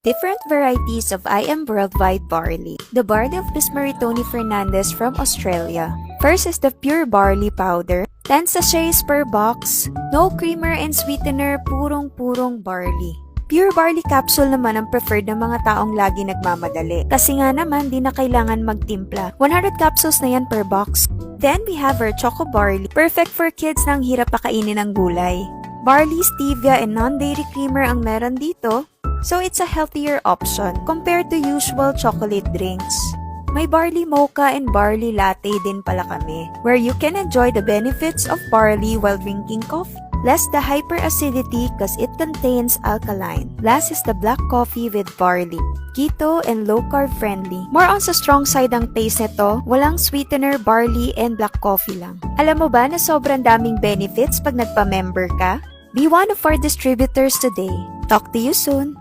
Different varieties of I Am Worldwide barley. The barley of Miss Maritoni Fernandez from Australia. First is the pure barley powder. 10 sachets per box. No creamer and sweetener, purong-purong barley. Pure barley capsule naman ang preferred ng mga taong lagi nagmamadali. Kasi nga naman, di na kailangan magtimpla. 100 capsules na yan per box. Then we have our choco barley. Perfect for kids na ang hirap pakainin ng gulay. Barley, stevia, and non-dairy creamer ang meron dito. So it's a healthier option compared to usual chocolate drinks. May barley mocha and barley latte din pala kami, where you can enjoy the benefits of barley while drinking coffee. Less the hyperacidity cause it contains alkaline. Last is the black coffee with barley. Keto and low-carb friendly. More on sa strong side ang taste nito, walang sweetener, barley, and black coffee lang. Alam mo ba na sobrang daming benefits pag nagpa-member ka? Be one of our distributors today. Talk to you soon!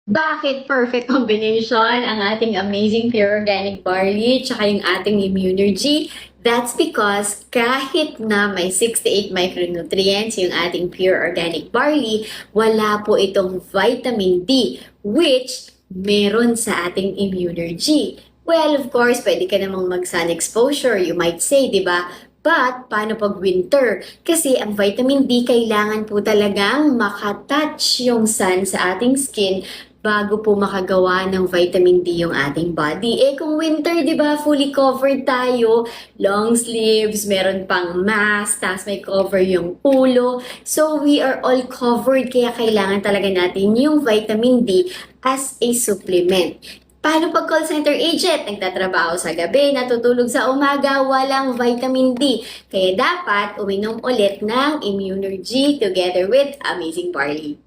Bakit perfect combination ang ating amazing pure organic barley tsaka yung ating Immunergy? That's because kahit na may 68 micronutrients yung ating pure organic barley, wala po itong vitamin D, which meron sa ating Immunergy. Well, of course, pwede ka namang mag-sun exposure, you might say, di ba? But, paano pag winter? Kasi ang vitamin D kailangan po talagang makatouch yung sun sa ating skin bago po makagawa ng vitamin D yung ating body. Eh kung winter, di ba, fully covered tayo, long sleeves, meron pang mask, tapos may cover yung ulo. So we are all covered, kaya kailangan talaga natin yung vitamin D as a supplement. Paano pag call center agent? Nagtatrabaho sa gabi, natutulog sa umaga, walang vitamin D. Kaya dapat uminom ulit ng Immunergy together with Amazing Barley.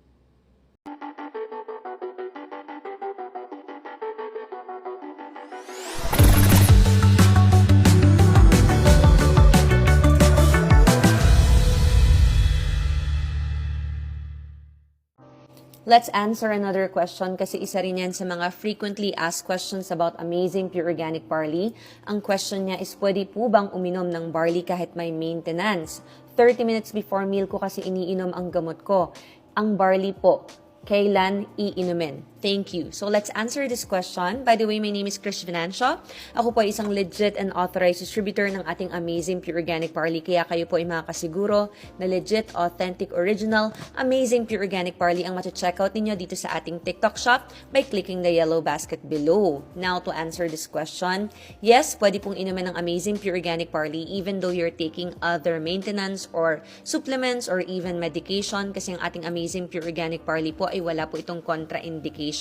Let's answer another question kasi isa rin yan sa mga frequently asked questions about Amazing Pure Organic Barley. Ang question niya is, pwede po bang uminom ng barley kahit may maintenance? 30 minutes before meal ko kasi iniinom ang gamot ko. Ang barley po, kailan iinumin? Thank you. So let's answer this question. By the way, my name is Krish Venancio. Ako po ay isang legit and authorized distributor ng ating Amazing Pure Organic Barley. Kaya kayo po ay makakasiguro na legit, authentic, original, Amazing Pure Organic Barley ang mati-checkout ninyo dito sa ating TikTok shop by clicking the yellow basket below. Now, to answer this question, yes, pwede pong inumin ng Amazing Pure Organic Barley even though you're taking other maintenance or supplements or even medication kasi ang ating Amazing Pure Organic Barley po ay wala po itong contraindication.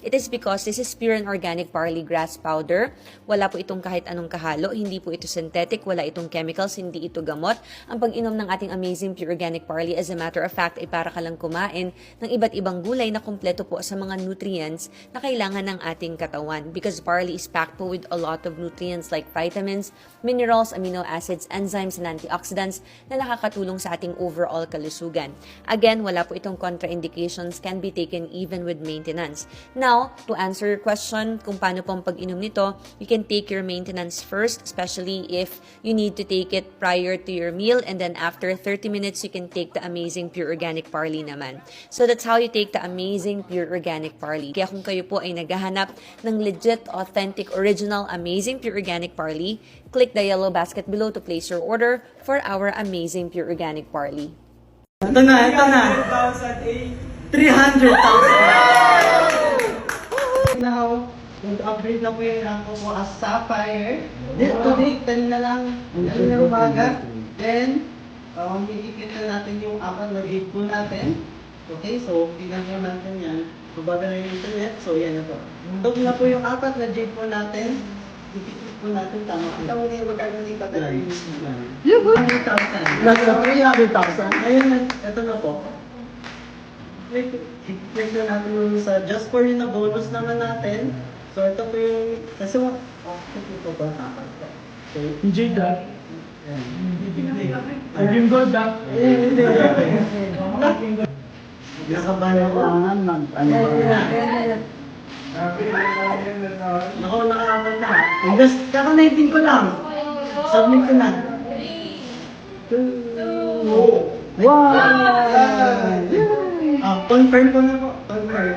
It is because this is pure and organic barley grass powder. Wala po itong kahit anong kahalo. Hindi po ito synthetic. Wala itong chemicals. Hindi ito gamot. Ang pag-inom ng ating Amazing Pure Organic Barley, as a matter of fact, ay para ka lang kumain ng iba't ibang gulay na kumpleto po sa mga nutrients na kailangan ng ating katawan. Because barley is packed po with a lot of nutrients like vitamins, minerals, amino acids, enzymes, and antioxidants na nakakatulong sa ating overall kalusugan. Again, wala po itong contraindications, can be taken even with maintenance. Now, to answer your question kung paano pong pag-inom nito, you can take your maintenance first, especially if you need to take it prior to your meal, and then after 30 minutes, you can take the Amazing Pure Organic Barley naman. So that's how you take the Amazing Pure Organic Barley. Kaya kung kayo po ay naghahanap ng legit, authentic, original, Amazing Pure Organic Barley, click the yellow basket below to place your order for our Amazing Pure Organic Barley. Ito na. 300,000! Now, mag-upgrade na po yung ako po as Sapphire. Today, 10 na lang. 10 na umaga. Then, iikit na natin yung apat na gate po natin. Okay, so, tingnan nyo natin yan. Mabaga na yung internet, so yan na po. Ito na po yung apat na gate po natin. Ikit po natin, tama po. Ito muna yung magkakaroon dito tayo. Yung 300,000. Nasa 300,000. Ayun, ito na po. Click na natin yung sa just for yun na bonus naman natin. So ito po yung, kasi ito ba? So, DJ Duck. I can go back. Hindi. Nakabalangan ng ano ba? Ako, nakakapat na. Just, kaka-19 ko lang. Submit ko na. 2, 1. Confirm ko na po. Confirm.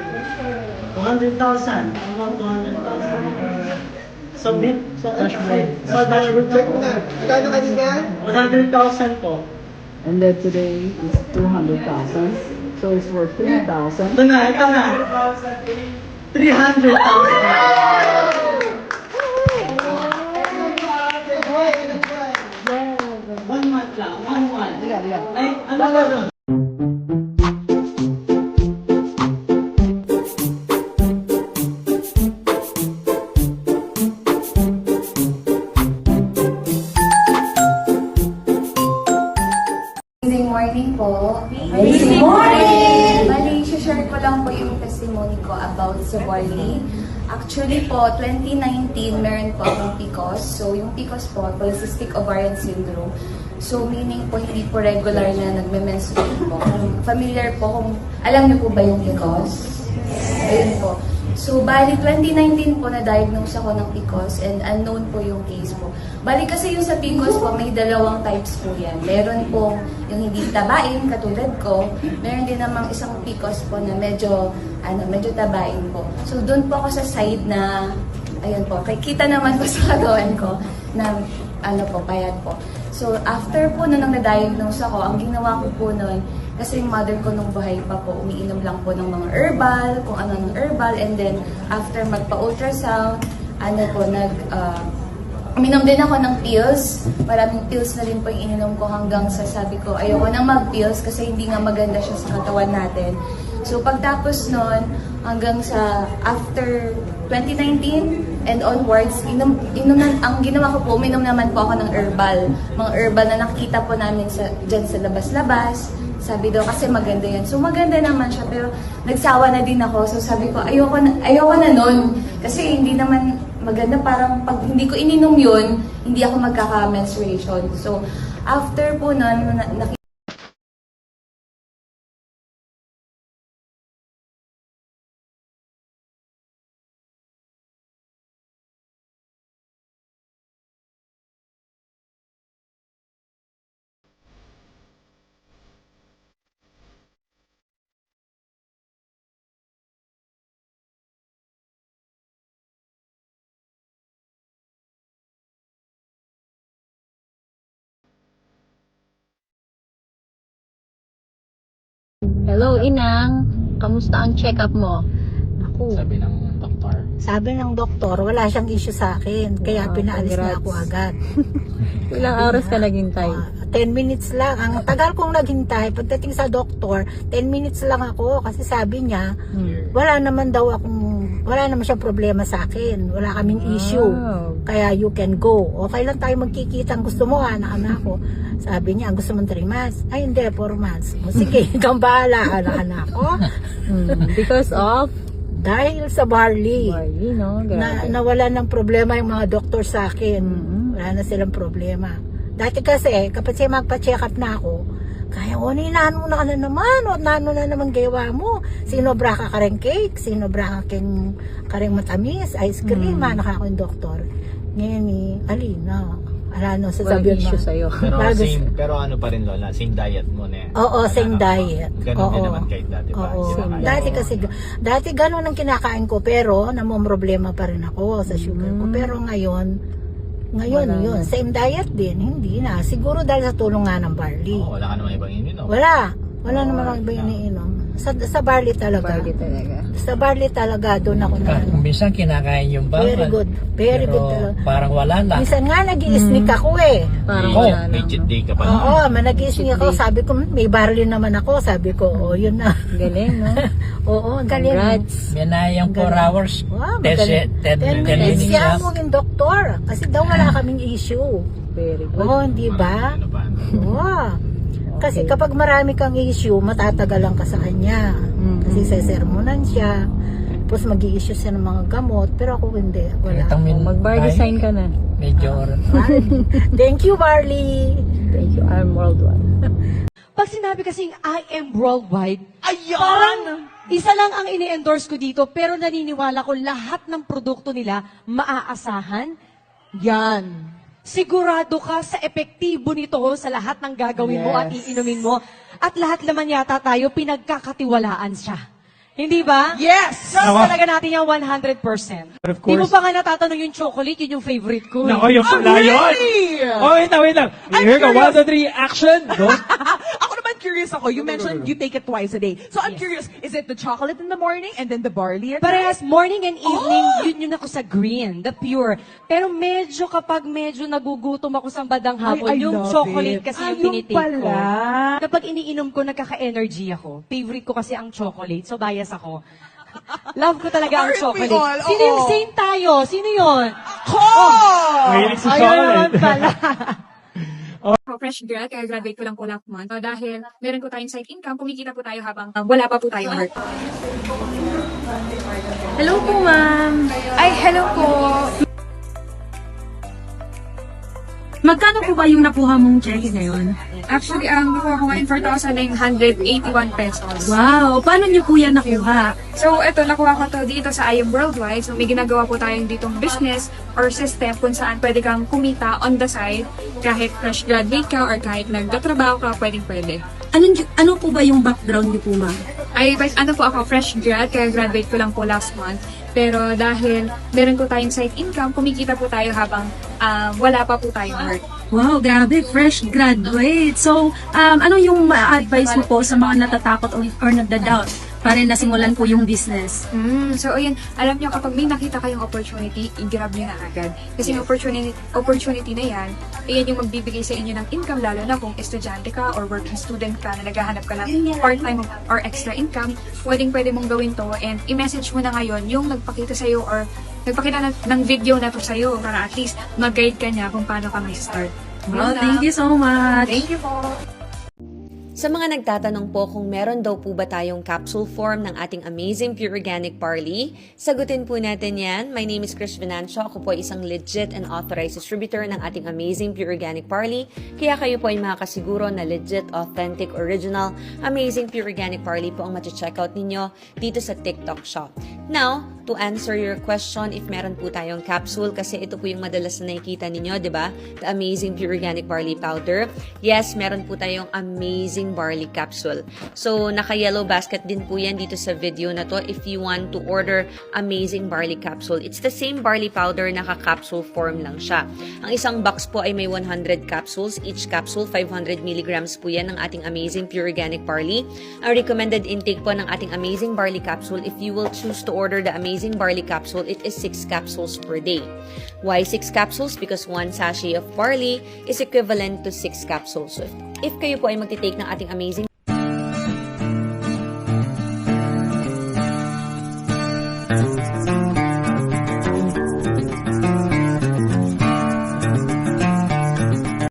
200,000. Ano 200,000? Submit sa dashboard. Sa dashboard check na. Kano kanina? 100,000 po. And then today is 200,000. So it's worth 3,000. Ito na. 300,000. One month lang. 1 month. Ay, ano ba doon? Amazing morning po. Amazing morning! Bali, share ko lang po yung testimony ko about sa Barley. Actually po, 2019, meron po akong PCOS. So, yung PCOS po, Polycystic Ovarian Syndrome. So, meaning po, hindi po regular na nagme-menstruate po. Familiar po kung, alam niyo po ba yung PCOS? Ayun po. So, bali 2019 po na-diagnose ako ng PCOS and unknown po yung case po. Bali kasi yung sa PCOS po, may dalawang types po yan. Meron po yung hindi tabain, katulad ko. Meron din namang isang PCOS po na medyo tabain po. So, doon po ako sa side na, ayun po, kita naman po sa katawan ko na, payat po. So, after po nung na-diagnose ako, ang ginawa ko po noon, kasi yung mother ko nung buhay pa po, umiinom lang po ng mga herbal, kung ano ng herbal, and then after magpa-ultrasound, uminom din ako ng pills. Maraming pills na rin po yung ininom ko hanggang sa sabi ko, ayoko nang mag-pills kasi hindi nga maganda siya sa katawan natin. So pagtapos nun, hanggang sa after 2019 and onwards, ang ginawa ko po, uminom naman po ako ng herbal. Mga herbal na nakikita po namin dyan sa labas-labas. Sabi daw kasi maganda yan. So maganda naman siya pero nagsawa na din ako. So sabi ko ayoko na nun. Kasi hindi naman maganda, parang pag hindi ko ininom yun, hindi ako magkaka-menstruation. So after po nun, Hello, Inang. Kamusta ang check-up mo? Ako, sabi ng doktor, wala siyang issue sa akin. Kaya pinaalis na ako agad. Ilang oras ka naghintay? 10 minutes lang. Ang tagal kong naghintay. Pagdating sa doktor, 10 minutes lang ako. Kasi sabi niya, wala naman siyang problema sa akin. Wala kaming issue. Kaya you can go. Okay lang tayo magkikita. Gusto mo, anak-anak ko. Sabi niya, gusto mong 3 months? Ay, hindi, 4 months. O, sige, kang bahala, anak-anak ko. Because of? Dahil sa barley. Barley, no? Nawala ng problema yung mga doktor sa akin. Wala na silang problema. Dati kasi, kapag siya magpa-check up na ako, kaya inaano mo na ka na naman, o naano na naman gawa mo. Sinobra ka kareng cake, sinobra ka kareng matamis, ice cream, anak ako yung doktor. Ngayon Alina, sasabihin issue sa'yo. Pero ano pa rin, Lola, same diet mo na. Oo, same diet. Ganun din naman kahit dati pa. Oo. Dati ganun ang kinakain ko, pero namomroblema pa rin ako sa sugar ko. Pero ngayon yun, same diet din, hindi na. Siguro dahil sa tulong nga ng barley. Wala ka naman ibang ininom. Wala naman ibang iniinom. Sa barley talaga. Sa barley talaga, doon ako na. Minsan kinakain yung bawal. Very good talaga. Parang wala lang. Minsan nga nag-i-sneak ako Parang May cheat day ka pa. Oo, nag-i-sneak ako. Sabi ko, may barley naman ako. Sabi ko, yun na. Galing, no? Oo, galing. Congrats. Minayang 4 hours. Wow, 10 minutes siya lang. mo yung doktor. Kasi daw wala kaming issue. Very good. Oo, hindi ba? Oo. Kasi kapag marami kang issue, matatagalan ka sa kanya. Kasi sesermonan siya. Tapos mag-i-issue siya ng mga gamot. Pero ako hindi. Wala. Mag-bar design ka na. Medyo Thank you, Barley. Thank you. I'm worldwide. pag sinabi kasing I am worldwide, Ayan! parang isa lang ang ini-endorse ko dito, pero naniniwala ko lahat ng produkto nila maaasahan. Yan. Sigurado ka sa epektibo nito sa lahat ng gagawin mo at iinumin mo. At lahat naman yata tayo pinagkakatiwalaan siya. Hindi ba? Yes! Trust talaga natin yung 100%. But of Di mo course, pa nga natatanong yung chocolate, yun yung favorite ko. nako, yung pala yun. Oh, wait lang. Here go, 1, 2, 3, action. Go. Ako naman curious ako. You mentioned you take it twice a day. So I'm curious, is it the chocolate in the morning and then the barley at night? Parehas, morning and evening, yun ako sa green, the pure. Pero medyo kapag medyo nagugutom ako sa badang hapon, I yung love chocolate it. kasi yung Yung tinitake ko. pala. Kapag iniinom ko, nagkaka-energy ako. Favorite ko kasi ang chocolate, so bias ako. Love ko talaga ang Aren't we chocolate. all? Sino yung Oo. same tayo? Sino yun? Mahilig sa Ayun chocolate. naman pala. Ako, fresh grad, kaya graduate ko lang po last month. Dahil meron po tayong side income, kumikita po tayo habang wala pa po tayong work. Hello po, ma'am. Ay, hello po. Magkano po ba yung nakuha mong check ngayon? Actually, ang nakuha ko ngayon 4,981 pesos. Wow, paano niyo po yan nakuha? So, eto, nakuha ko to dito sa I Am Worldwide. So, may ginagawa po tayong ditong business or system kung saan pwede kang kumita on the side kahit fresh graduate ka or kahit nagtatrabaho ka, pwede. Ano po ba yung background niyo po, ma'am? Ay, ano po ako, fresh grad, kaya graduate ko lang po last month. Pero dahil meron po tayong side income, kumikita po tayo habang wala pa po tayong work. Wow, grabe, fresh graduate. So, ano yung ma-advise mo po sa mga natatakot or nagda-doubt para nasimulan po yung business? So, ayun, alam nyo, kapag may nakita kayong opportunity, i-grab nyo na agad. Kasi yung opportunity na yan, ayan yung magbibigay sa inyo ng income, lalo na kung estudyante ka or working student ka na naghahanap ka ng part-time or extra income, pwede mong gawin to and i-message mo na ngayon yung nagpakita sa'yo or nagpakita ng video na to sa'yo para at least mag-guide ka niya kung paano ka mag-start. Wow, thank you so much. Thank you po. Sa mga nagtatanong po kung meron daw po ba tayong capsule form ng ating amazing pure organic barley, sagutin po natin yan. My name is Chris Venancio. Ako po ay isang legit and authorized distributor ng ating amazing pure organic barley. Kaya kayo po ay makakasiguro na legit, authentic, original, amazing pure organic barley po ang mati-checkout ninyo dito sa TikTok shop. Now, to answer your question if meron po tayong capsule, kasi ito po yung madalas na nakikita ninyo, di ba? The amazing pure organic barley powder. Yes, meron po tayong amazing barley capsule. So, naka-yellow basket din po yan dito sa video na to if you want to order amazing barley capsule. It's the same barley powder, naka-capsule form lang siya. Ang isang box po ay may 100 capsules. Each capsule, 500 milligrams po yan ng ating amazing pure organic barley. Ang recommended intake po ng ating amazing barley capsule, if you will choose to order the amazing barley capsule, it is 6 capsules per day. Why 6 capsules? Because 1 sachet of barley is equivalent to 6 capsules. So, if kayo po ay magtitake ng ating amazing